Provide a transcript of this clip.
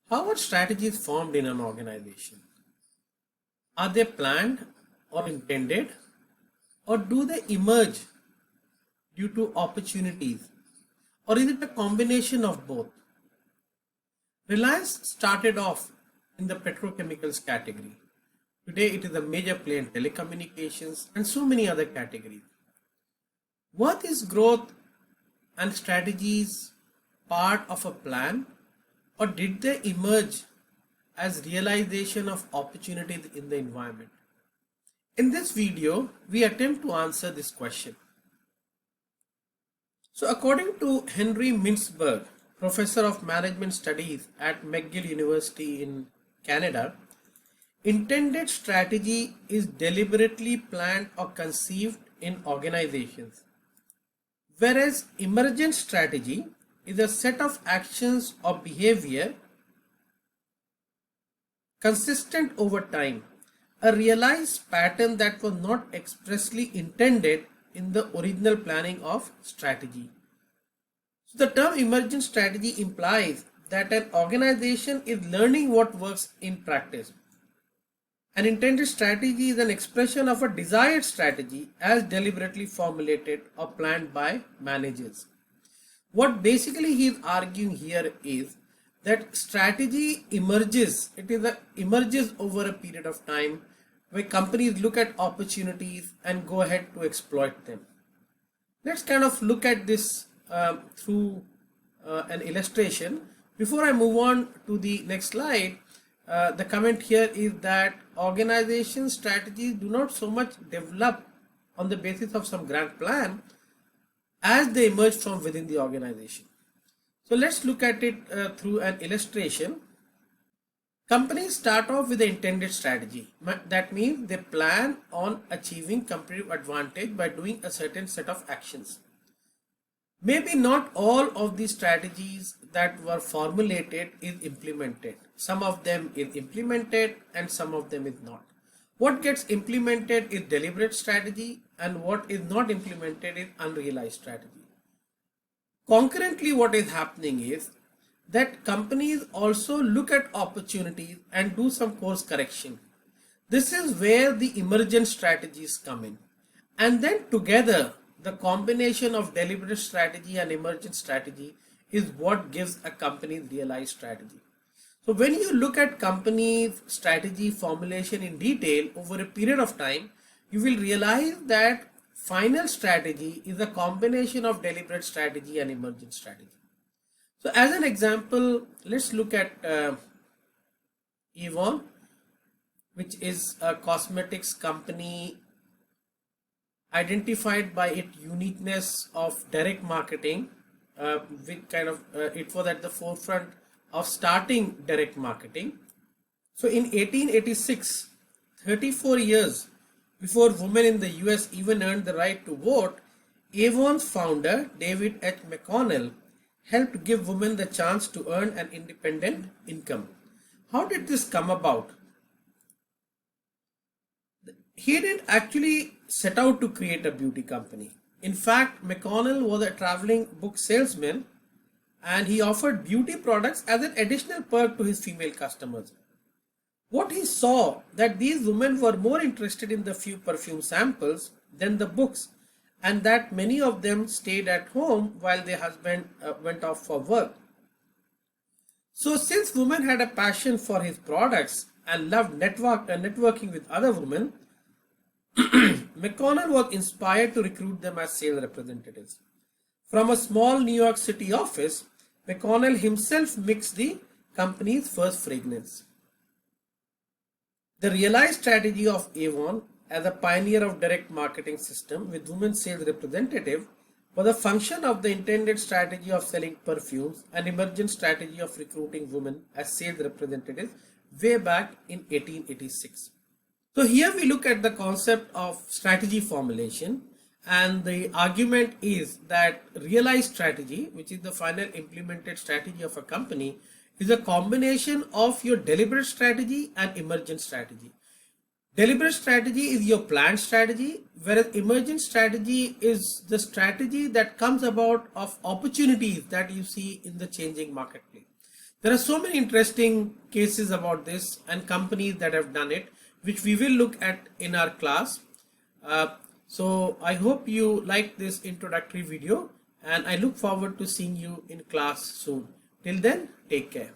How are strategies formed in an organization? Are they planned or intended, or do they emerge due to opportunities, or is it a combination of both? Reliance started off in the petrochemicals category. Today it is a major player in telecommunications and so many other categories. What is growth and strategies part of a plan, or did they emerge as realization of opportunities in the environment? In this video, we attempt to answer this question. So according to Henry Mintzberg, professor of management studies at McGill University in Canada, intended strategy is deliberately planned or conceived in organizations, whereas emergent strategy is a set of actions or behavior consistent over time, a realized pattern that was not expressly intended in the original planning of strategy. So the term emergent strategy implies that an organization is learning what works in practice. An intended strategy is an expression of a desired strategy as deliberately formulated or planned by managers. What basically he is arguing here is that strategy emerges over a period of time where companies look at opportunities and go ahead to exploit them. Let's kind of look at this through an illustration. Before I move on to the next slide, the comment here is that organization strategies do not so much develop on the basis of some grand plan as they emerge from within the organization. So let's look at it through an illustration. Companies start off with the intended strategy. That means they plan on achieving competitive advantage by doing a certain set of actions. Maybe not all of the strategies that were formulated is implemented. Some of them is implemented and some of them is not. What gets implemented is deliberate strategy, and what is not implemented is unrealized strategy. Concurrently, what is happening is that companies also look at opportunities and do some course correction. This is where the emergent strategies come in. And then together, the combination of deliberate strategy and emergent strategy is what gives a company's realized strategy. So when you look at company's strategy formulation in detail over a period of time, you will realize that final strategy is a combination of deliberate strategy and emergent strategy. So as an example, let's look at Avon, which is a cosmetics company identified by its uniqueness of direct marketing, with kind of it was at the forefront of starting direct marketing. So in 1886, 34 years before women in the US even earned the right to vote, Avon's founder David H. McConnell helped give women the chance to earn an independent income. How did this come about? He didn't actually set out to create a beauty company. In fact, McConnell was a traveling book salesman and he offered beauty products as an additional perk to his female customers. What he saw that these women were more interested in the few perfume samples than the books, and that many of them stayed at home while their husband went off for work. So since women had a passion for his products and loved networking with other women, McConnell was inspired to recruit them as sales representatives. From a small New York City office, McConnell himself mixed the company's first fragrance. The realized strategy of Avon as a pioneer of direct marketing system with women sales representative was a function of the intended strategy of selling perfumes and emergent strategy of recruiting women as sales representatives way back in 1886. So here we look at the concept of strategy formulation, and the argument is that realized strategy, which is the final implemented strategy of a company, is a combination of your deliberate strategy and emergent strategy. Deliberate strategy is your planned strategy, whereas emergent strategy is the strategy that comes about of opportunities that you see in the changing marketplace. There are so many interesting cases about this and companies that have done it, which we will look at in our class. So I hope you like this introductory video, and I look forward to seeing you in class soon. Till then, take care.